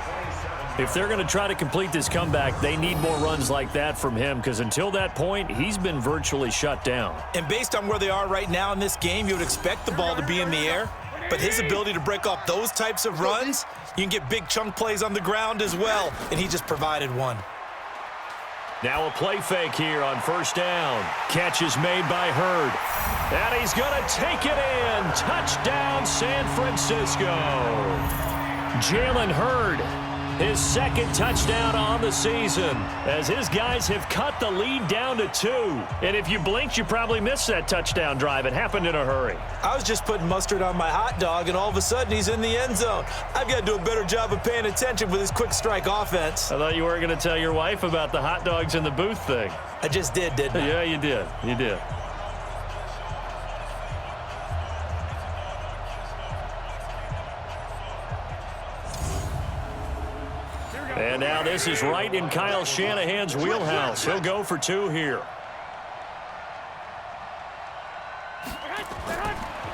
If they're going to try to complete this comeback, they need more runs like that from him, because until that point, he's been virtually shut down. And based on where they are right now in this game, you would expect the ball to be in the air. But his ability to break off those types of runs, you can get big chunk plays on the ground as well, and he just provided one. Now a play fake here on first down. Catch is made by Hurd. And he's going to take it in. Touchdown, San Francisco. Jalen Hurd, his second touchdown on the season, as his guys have cut the lead down to 2. And if you blinked, you probably missed that touchdown drive. It happened in a hurry. I was just putting mustard on my hot dog, and all of a sudden he's in the end zone. I've got to do a better job of paying attention with his quick strike offense. I thought you weren't going to tell your wife about the hot dogs in the booth thing. I just did, didn't I? Yeah, you did. You did. And now this is right in Kyle Shanahan's wheelhouse. He'll go for 2 here.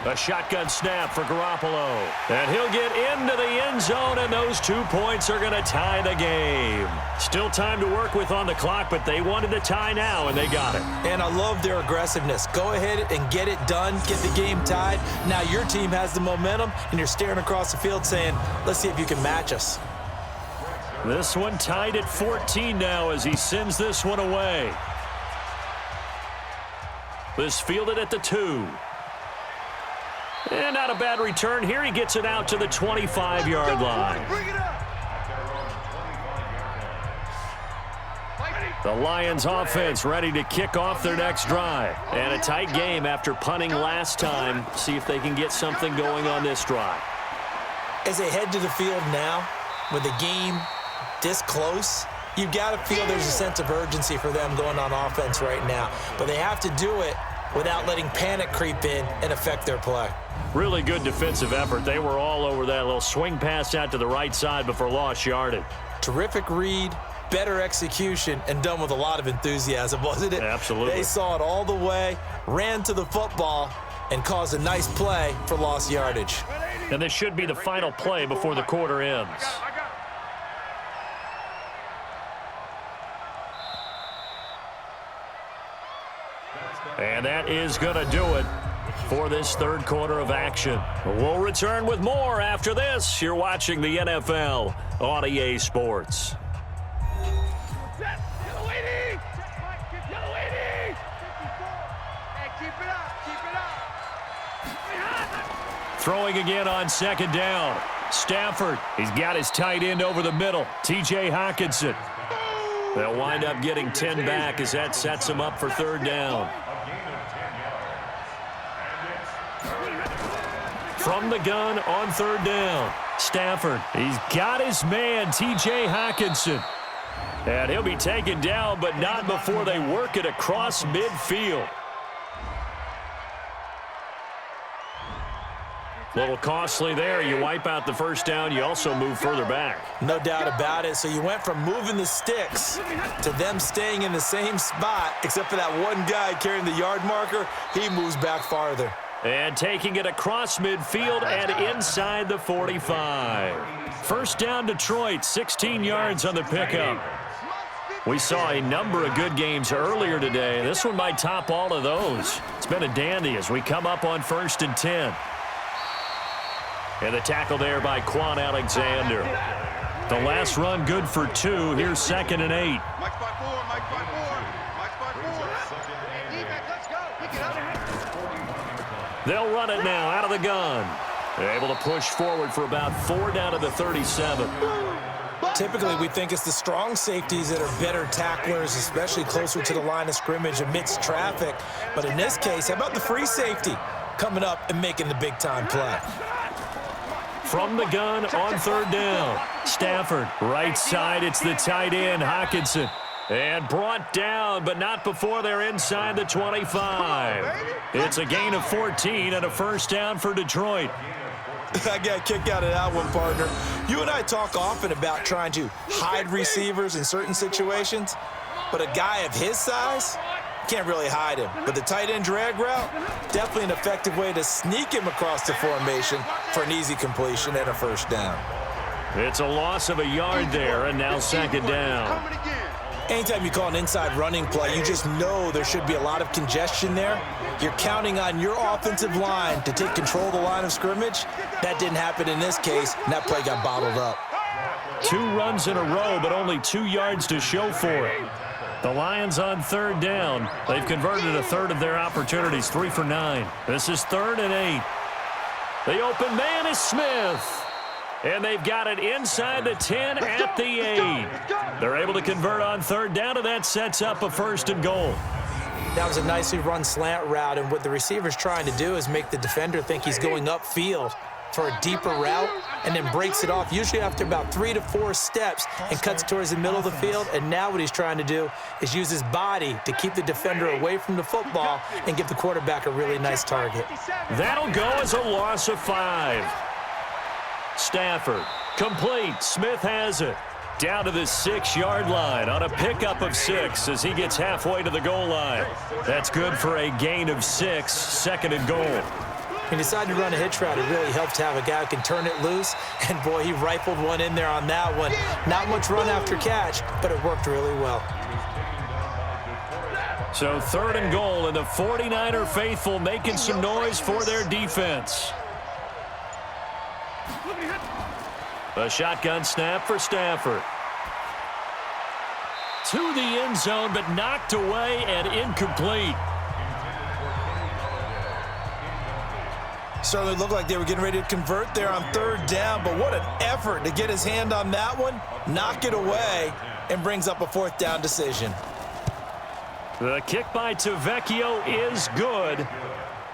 A shotgun snap for Garoppolo. And he'll get into the end zone, and those 2 points are going to tie the game. Still time to work with on the clock, but they wanted to tie now, and they got it. And I love their aggressiveness. Go ahead and get it done, get the game tied. Now your team has the momentum, and you're staring across the field saying, let's see if you can match us. This one tied at 14 now as he sends this one away. This fielded at the 2. And not a bad return here. He gets it out to the 25-yard line. The Lions offense ready to kick off their next drive. And a tight game after punting last time. See if they can get something going on this drive. As they head to the field now, with the game this close, you've got to feel there's a sense of urgency for them going on offense right now. But they have to do it without letting panic creep in and affect their play. Really good defensive effort. They were all over that little swing pass out to the right side before lost yardage. Terrific read, better execution, and done with a lot of enthusiasm, wasn't it? Absolutely. They saw it all the way, ran to the football, and caused a nice play for lost yardage. And this should be the final play before the quarter ends. And that is going to do it for this third quarter of action. We'll return with more after this. You're watching the NFL on EA Sports. Throwing again on second down. Stafford, he's got his tight end over the middle. T.J. Hockenson. They'll wind up getting 10 back as that sets them up for third down. From the gun on third down. Stafford, he's got his man, T.J. Hockenson. And he'll be taken down, but not before they work it across midfield. A little costly there. You wipe out the first down. You also move further back. No doubt about it. So you went from moving the sticks to them staying in the same spot, except for that one guy carrying the yard marker. He moves back farther. And taking it across midfield and inside the 45. First down, Detroit, 16 yards on the pickup. We saw a number of good games earlier today. This one might top all of those. It's been a dandy as we come up on 1st and 10. And the tackle there by Quan Alexander. The last run good for 2. Here's 2nd and 8. They'll run it now out of the gun. They're able to push forward for about 4 down to the 37. Typically, we think it's the strong safeties that are better tacklers, especially closer to the line of scrimmage amidst traffic. But in this case, how about the free safety coming up and making the big-time play? From the gun on 3rd down. Stafford, right side, it's the tight end, Hockenson. And brought down, but not before they're inside the 25. It's a gain of 14 and a first down for Detroit. I got a kick out of that one, partner. You and I talk often about trying to hide receivers in certain situations, but a guy of his size, can't really hide him. But the tight end drag route, definitely an effective way to sneak him across the formation for an easy completion and a first down. It's a loss of a yard there, and now 2nd down. Anytime you call an inside running play, you just know there should be a lot of congestion there. You're counting on your offensive line to take control of the line of scrimmage. That didn't happen in this case, and that play got bottled up. 2 runs in a row, but only 2 yards to show for it. The Lions on 3rd down. They've converted a third of their opportunities, 3 for 9. This is 3rd and 8. The open man is Smith. And they've got it inside the 10 at the 8. They're able to convert on 3rd down, and that sets up a 1st and goal. That was a nicely run slant route, and what the receiver's trying to do is make the defender think he's going upfield for a deeper route and then breaks it off, usually after about 3 to 4 steps, and cuts towards the middle of the field. And now what he's trying to do is use his body to keep the defender away from the football and give the quarterback a really nice target. That'll go as a loss of 5. Stafford, complete. Smith has it. Down to the 6-yard line on a pickup of 6 as he gets halfway to the goal line. That's good for a gain of 6, 2nd and goal. He decided to run a hitch route. It really helped to have a guy who can turn it loose. And, boy, he rifled one in there on that one. Not much run after catch, but it worked really well. So 3rd and goal, and the 49er faithful making some noise for their defense. A shotgun snap for Stafford. To the end zone, but knocked away and incomplete. Certainly looked like they were getting ready to convert there on 3rd down, but what an effort to get his hand on that one, knock it away, and brings up a 4th down decision. The kick by Tavecchio is good,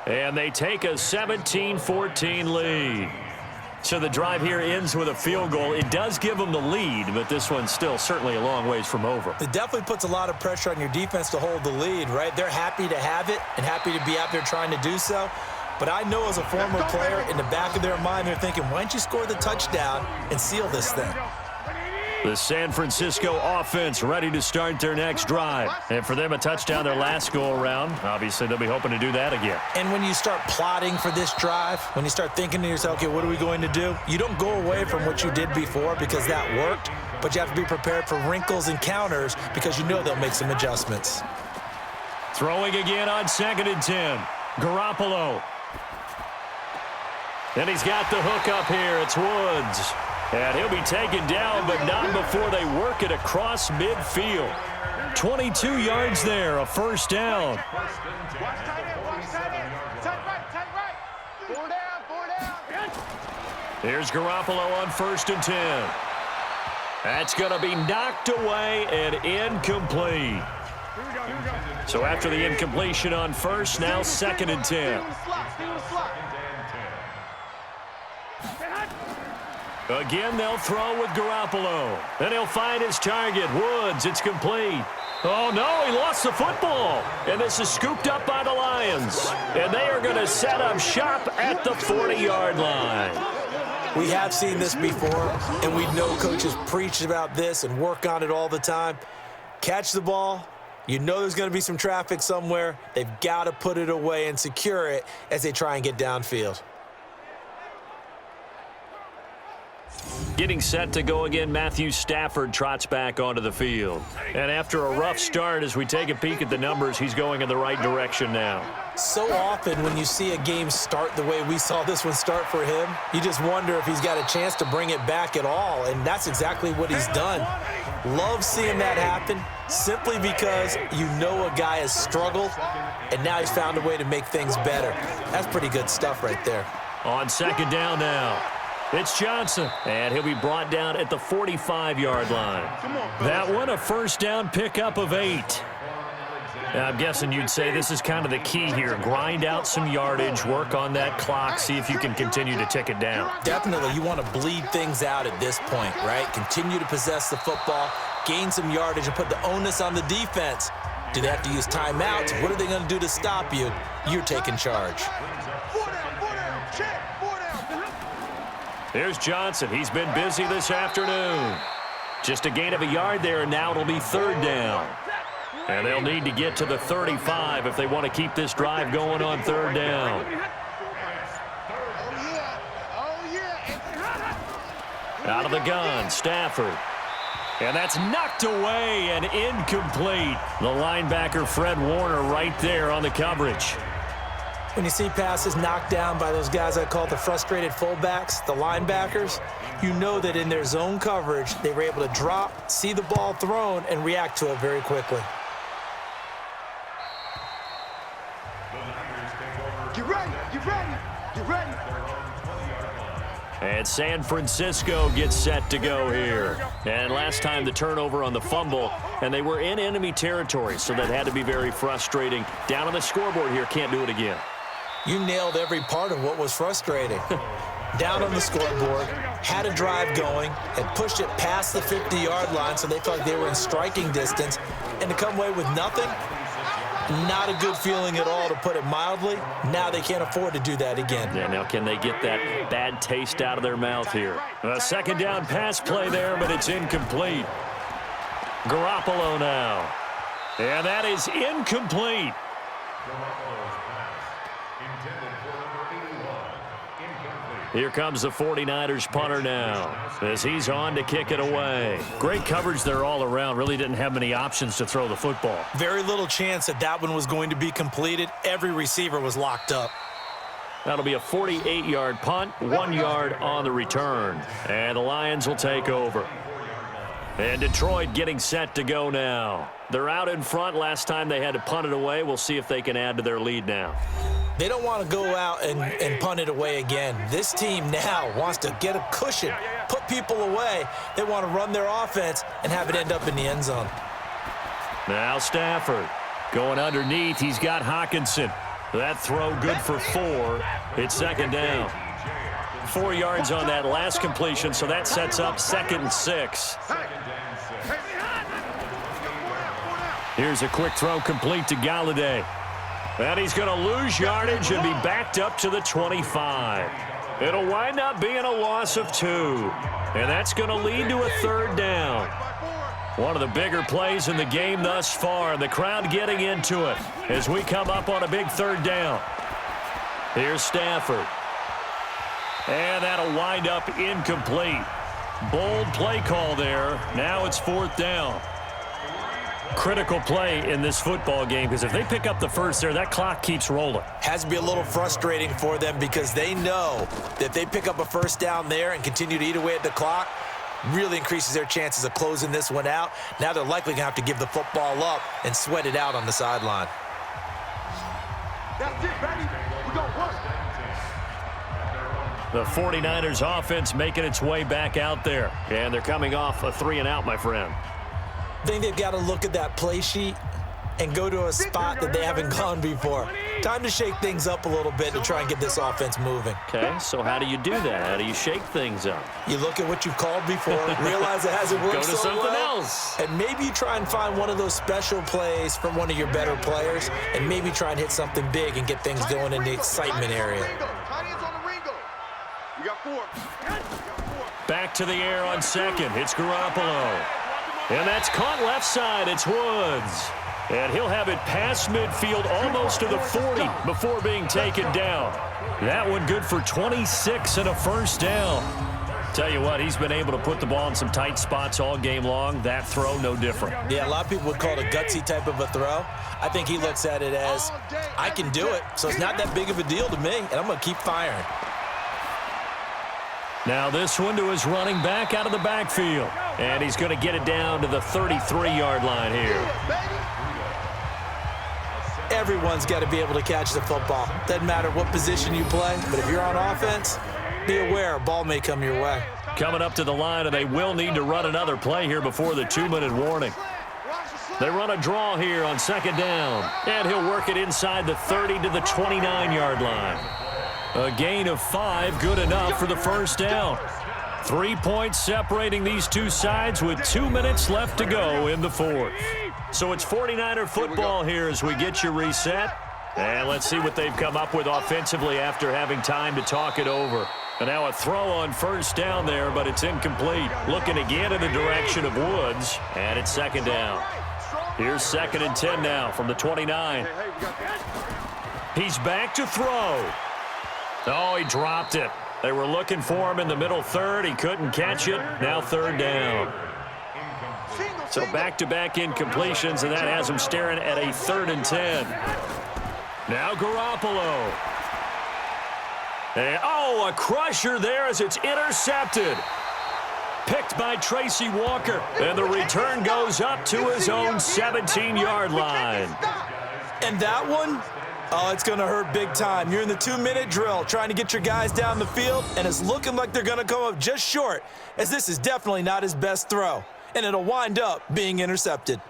and they take a 17-14 lead. So the drive here ends with a field goal. It does give them the lead, but this one's still certainly a long ways from over. It definitely puts a lot of pressure on your defense to hold the lead, right? They're happy to have it and happy to be out there trying to do so. But I know as a former player, in the back of their mind, they're thinking, why don't you score the touchdown and seal this thing? The San Francisco offense ready to start their next drive. And for them, a touchdown their last go-around. Obviously, they'll be hoping to do that again. And when you start plotting for this drive, when you start thinking to yourself, okay, what are we going to do? You don't go away from what you did before because that worked, but you have to be prepared for wrinkles and counters because you know they'll make some adjustments. Throwing again on 2nd and 10. Garoppolo. And he's got the hook up here. It's Woods. And he'll be taken down, but not before they work it across midfield. 22 yards there, a 1st down. Here's Garoppolo on 1st and 10. That's going to be knocked away and incomplete. So after the incompletion on 1st, now 2nd and 10. Again, they'll throw with Garoppolo. Then he'll find his target, Woods. It's complete. Oh, no, he lost the football. And this is scooped up by the Lions. And they are going to set up shop at the 40-yard line. We have seen this before, and we know coaches preach about this and work on it all the time. Catch the ball. You know there's going to be some traffic somewhere. They've got to put it away and secure it as they try and get downfield. Getting set to go again, Matthew Stafford trots back onto the field. And after a rough start, as we take a peek at the numbers, he's going in the right direction now. So often when you see a game start the way we saw this one start for him, you just wonder if he's got a chance to bring it back at all, and that's exactly what he's done. Love seeing that happen simply because you know a guy has struggled, and now he's found a way to make things better. That's pretty good stuff right there. On second down now, it's Johnson, and he'll be brought down at the 45-yard line. That one, a first down pickup of 8. Now, I'm guessing you'd say this is kind of the key here. Grind out some yardage, work on that clock, see if you can continue to tick it down. Definitely, you want to bleed things out at this point, right? Continue to possess the football, gain some yardage, and put the onus on the defense. Do they have to use timeouts? What are they going to do to stop you? You're taking charge. Here's Johnson. He's been busy this afternoon. Just a gain of a yard there, and now it'll be third down. And they'll need to get to the 35 if they want to keep this drive going on third down. Out of the gun, Stafford. And that's knocked away and incomplete. The linebacker, Fred Warner, right there on the coverage. When you see passes knocked down by those guys I call the frustrated fullbacks, the linebackers, you know that in their zone coverage, they were able to drop, see the ball thrown, and react to it very quickly. Get ready, get ready, get ready. And San Francisco gets set to go here. And last time the turnover on the fumble, and they were in enemy territory, so that had to be very frustrating. Down on the scoreboard here, can't do it again. You nailed every part of what was frustrating. Down on the scoreboard, had a drive going, had pushed it past the 50-yard line so they felt like they were in striking distance, and to come away with nothing, not a good feeling at all, to put it mildly. Now they can't afford to do that again. Yeah, now can they get that bad taste out of their mouth here? A second down pass play there, but it's incomplete. Garoppolo now. And that is incomplete. Here comes the 49ers punter now as he's on to kick it away. Great coverage there all around. Really didn't have many options to throw the football. Very little chance that that one was going to be completed. Every receiver was locked up. That'll be a 48-yard punt, 1 yard on the return. And the Lions will take over. And Detroit getting set to go now. They're out in front. Last time they had to punt it away. We'll see if they can add to their lead now. They don't want to go out and punt it away again. This team now wants to get a cushion, put people away. They want to run their offense and have it end up in the end zone. Now Stafford going underneath. He's got Hockenson. That throw good for 4. It's second down. 4 yards on that last completion, so that sets up 2nd and 6. Here's a quick throw complete to Galladay. And he's going to lose yardage and be backed up to the 25. It'll wind up being a loss of 2. And that's going to lead to a third down. One of the bigger plays in the game thus far. The crowd getting into it as we come up on a big third down. Here's Stafford. And that'll wind up incomplete. Bold play call there. Now it's 4th down. Critical play in this football game, because if they pick up the first there, that clock keeps rolling. Has to be a little frustrating for them because they know that if they pick up a first down there and continue to eat away at the clock, really increases their chances of closing this one out. Now they're likely going to have to give the football up and sweat it out on the sideline. That's it, baby. We're going to work. The 49ers offense making its way back out there. And they're coming off a 3-and-out, my friend. I think they've got to look at that play sheet and go to a spot that they haven't gone before. Time to shake things up a little bit to try and get this offense moving. Okay, so how do you do that? How do you shake things up? You look at what you've called before, realize it hasn't worked Go to so something well, else. and maybe you try and find one of those special plays from one of your better players, and maybe try and hit something big and get things going in the excitement area. We got 4. Back to the air on second. It's Garoppolo. And that's caught left side. It's Woods. And he'll have it past midfield almost to the 40 before being taken down. That one good for 26 and a first down. Tell you what, he's been able to put the ball in some tight spots all game long. That throw, no different. Yeah, a lot of people would call it a gutsy type of a throw. I think he looks at it as, I can do it, so it's not that big of a deal to me, and I'm going to keep firing. Now this one to his running back out of the backfield. And he's going to get it down to the 33-yard line here. Everyone's got to be able to catch the football. Doesn't matter what position you play, but if you're on offense, be aware a ball may come your way. Coming up to the line, and they will need to run another play here before the 2-minute warning. They run a draw here on second down, and he'll work it inside the 30 to the 29-yard line. A gain of 5, good enough for the first down. 3 points separating these two sides with 2 minutes left to go in the fourth. So it's 49er football here as we get you reset. And let's see what they've come up with offensively after having time to talk it over. And now a throw on first down there, but it's incomplete. Looking again in the direction of Woods, and it's second down. Here's 2nd and 10 now from the 29. He's back to throw. Oh, he dropped it. They were looking for him in the middle third. He couldn't catch it. Now third down. So back-to-back incompletions, and that has him staring at a 3rd and 10. Now Garoppolo. And, a crusher there as it's intercepted. Picked by Tracy Walker. And the return goes up to his own 17-yard line. And that one, it's going to hurt big time. You're in the 2-minute drill trying to get your guys down the field, and it's looking like they're going to come up just short, as this is definitely not his best throw. And it'll wind up being intercepted.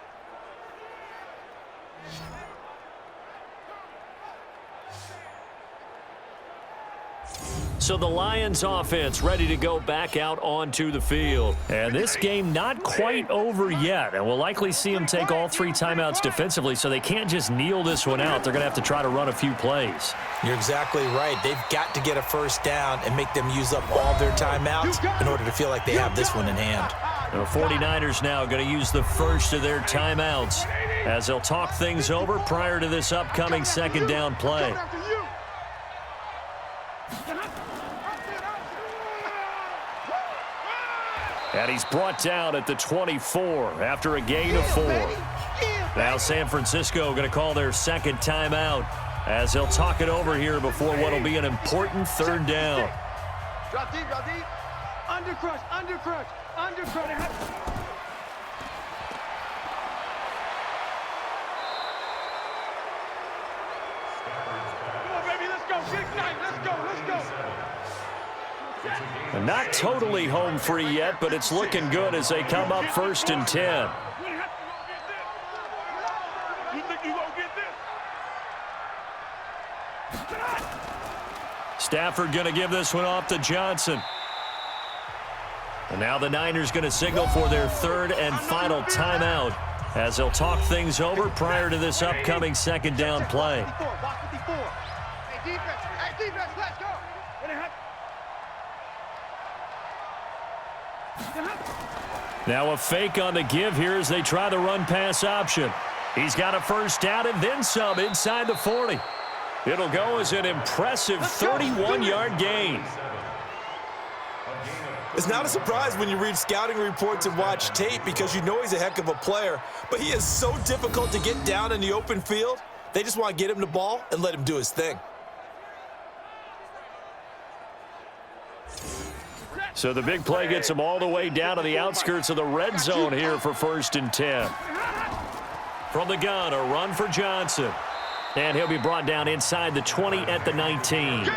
So the Lions offense ready to go back out onto the field. And this game not quite over yet. And we'll likely see them take all 3 timeouts defensively, so they can't just kneel this one out. They're going to have to try to run a few plays. You're exactly right. They've got to get a first down and make them use up all their timeouts in order to feel like they have this one in hand. The 49ers now going to use the first of their timeouts as they'll talk things over prior to this upcoming second down play. And he's brought down at the 24 after a gain of 4. Now San Francisco going to call their second timeout as they'll talk it over here before what will be an important third down. Drop deep, drop deep. Undercrush, undercrush, undercrush. Come on, baby, let's go. Get tight. Let's go, let's go. And not totally home free yet, but it's looking good as they come up 1st and 10. Stafford going to give this one off to Johnson. And now the Niners going to signal for their 3rd and final timeout as they'll talk things over prior to this upcoming second down play. Hey, defense, let's go. Now a fake on the give here as they try the run-pass option. He's got a first down and then some inside the 40. It'll go as an impressive 31-yard gain. It's not a surprise when you read scouting reports and watch tape because you know he's a heck of a player, but he is so difficult to get down in the open field. They just want to get him the ball and let him do his thing. So the big play gets him all the way down to the outskirts of the red zone here for 1st and 10. From the gun, a run for Johnson. And he'll be brought down inside the 20 at the 19.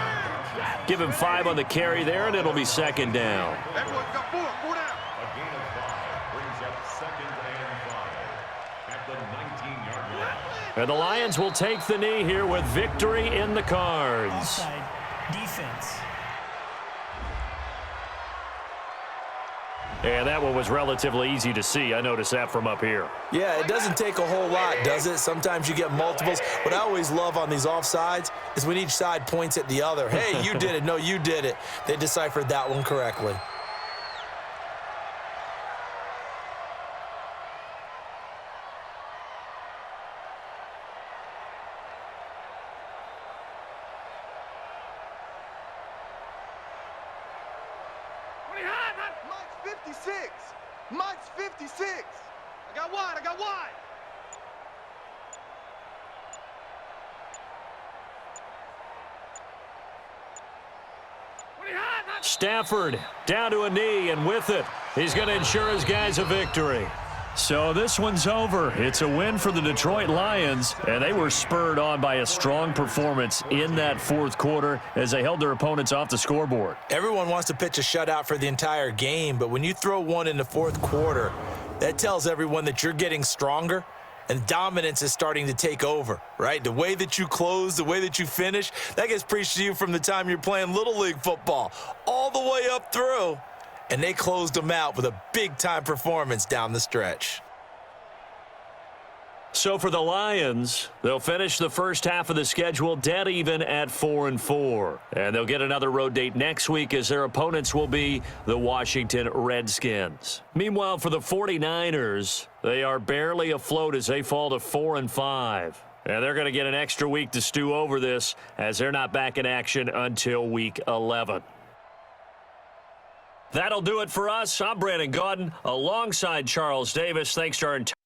Give him 5 on the carry there, and it'll be second down. Everyone's got 4 down. A gain of 5 brings up 2nd and 5 at the 19-yard line. And the Lions will take the knee here with victory in the cards. Offside defense. And that one was relatively easy to see. I noticed that from up here. Yeah, it doesn't take a whole lot, does it? Sometimes you get multiples. What I always love on these offsides is when each side points at the other. Hey, you did it. No, you did it. They deciphered that one correctly. 56. Mike's 56. I got wide. I got wide. Stafford down to a knee, and with it, he's going to ensure his guys a victory. So this one's over. It's a win for the Detroit Lions, and they were spurred on by a strong performance in that fourth quarter as they held their opponents off the scoreboard. Everyone wants to pitch a shutout for the entire game, but when you throw one in the fourth quarter, that tells everyone that you're getting stronger and dominance is starting to take over, right? The way that you close, the way that you finish, that gets preached to you from the time you're playing Little League football all the way up through. And they closed them out with a big-time performance down the stretch. So for the Lions, they'll finish the first half of the schedule dead even at 4-4. And they'll get another road date next week as their opponents will be the Washington Redskins. Meanwhile, for the 49ers, they are barely afloat as they fall to 4-5. And they're going to get an extra week to stew over this as they're not back in action until week 11. That'll do it for us. I'm Brandon Gaudin alongside Charles Davis. Thanks to our entire